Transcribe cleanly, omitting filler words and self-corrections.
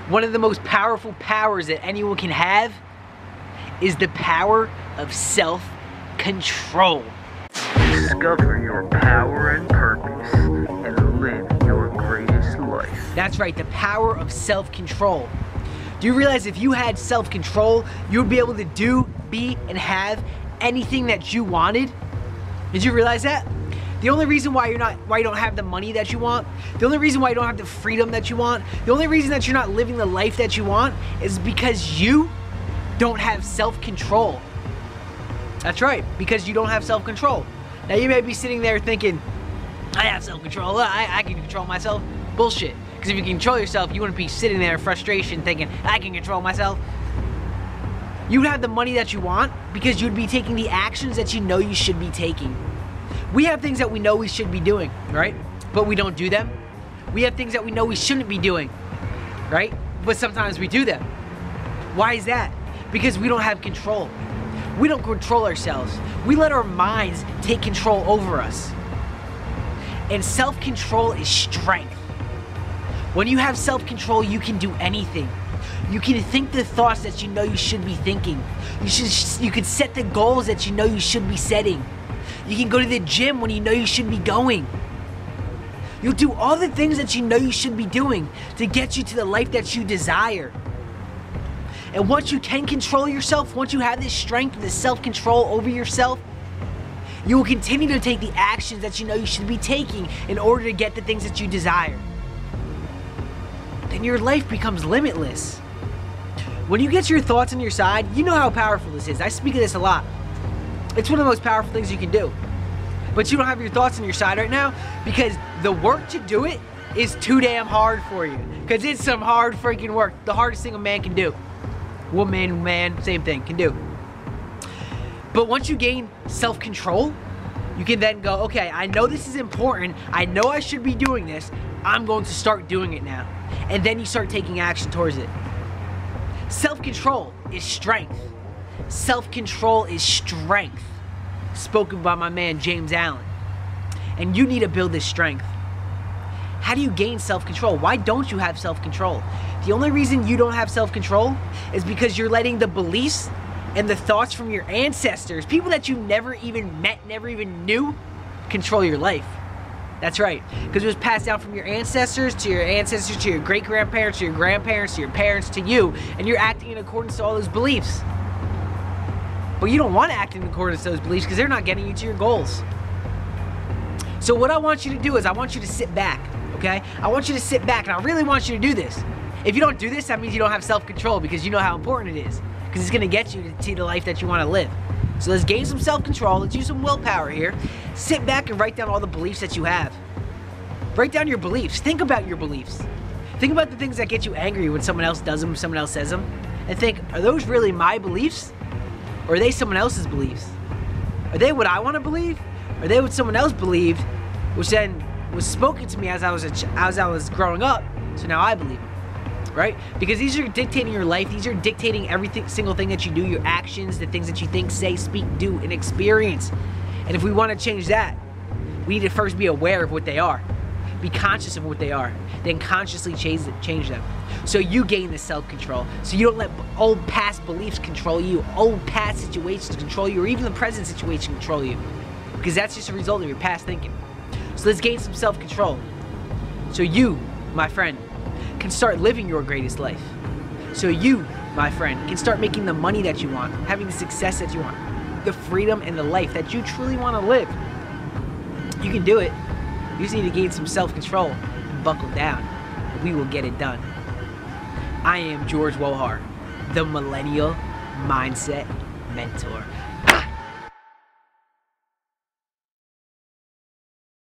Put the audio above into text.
One of the most powerful powers that anyone can have is the power of self-control. Discover your power and purpose and live your greatest life. That's right, the power of self-control. Do you realize if you had self-control, you would be able to do, be, and have anything that you wanted? Did you realize that? The only reason why you don't have the money that you want, the only reason why you don't have the freedom that you want, the only reason that you're not living the life that you want is because you don't have self-control. That's right, because you don't have self-control. Now you may be sitting there thinking, I have self-control, I can control myself. Bullshit. Because if you can control yourself, you wouldn't be sitting there in frustration thinking, I can control myself. You would have the money that you want because you'd be taking the actions that you know you should be taking. We have things that we know we should be doing, right? But we don't do them. We have things that we know we shouldn't be doing, right? But sometimes we do them. Why is that? Because we don't have control. We don't control ourselves. We let our minds take control over us. And self-control is strength. When you have self-control, you can do anything. You can think the thoughts that you know you should be thinking. You can set the goals that you know you should be setting. You can go to the gym when you know you should be going. You'll do all the things that you know you should be doing to get you to the life that you desire. And once you can control yourself, once you have this strength, this self-control over yourself, you will continue to take the actions that you know you should be taking in order to get the things that you desire. Then your life becomes limitless. When you get your thoughts on your side, you know how powerful this is. I speak of this a lot. It's one of the most powerful things you can do. But you don't have your thoughts on your side right now because the work to do it is too damn hard for you. Because it's some hard freaking work. The hardest thing a man can do. Woman, man, same thing, can do. But once you gain self-control, you can then go, okay, I know this is important. I know I should be doing this. I'm going to start doing it now. And then you start taking action towards it. Self-control is strength. Self-control is strength. Spoken by my man, James Allen. And you need to build this strength. How do you gain self-control? Why don't you have self-control? The only reason you don't have self-control is because you're letting the beliefs and the thoughts from your ancestors, people that you never even met, never even knew, control your life. That's right, because it was passed down from your ancestors, to your great-grandparents, to your grandparents, to your parents, to you, and you're acting in accordance to all those beliefs. But you don't want to act in accordance to those beliefs because they're not getting you to your goals. So what I want you to do is I want you to sit back, okay? I want you to sit back, and I really want you to do this. If you don't do this, that means you don't have self-control because you know how important it is. Because it's going to get you to the life that you want to live. So let's gain some self-control. Let's use some willpower here. Sit back and write down all the beliefs that you have. Write down your beliefs. Think about your beliefs. Think about the things that get you angry when someone else does them, someone else says them. And think, are those really my beliefs? Or are they someone else's beliefs? Are they what I want to believe? Or are they what someone else believed, which then was spoken to me as I was growing up, so now I believe it. Right? Because these are dictating your life. These are dictating every single thing that you do, your actions, the things that you think, say, speak, do, and experience. And if we want to change that, we need to first be aware of what they are. Be conscious of what they are. Then consciously change them. So you gain the self-control. So you don't let old past beliefs control you, old past situations control you, or even the present situation control you. Because that's just a result of your past thinking. So let's gain some self-control. So you, my friend, can start living your greatest life. So you, my friend, can start making the money that you want, having the success that you want, the freedom and the life that you truly want to live. You can do it. You just need to gain some self-control and buckle down, and we will get it done. I am George Wohar, the Millennial Mindset Mentor.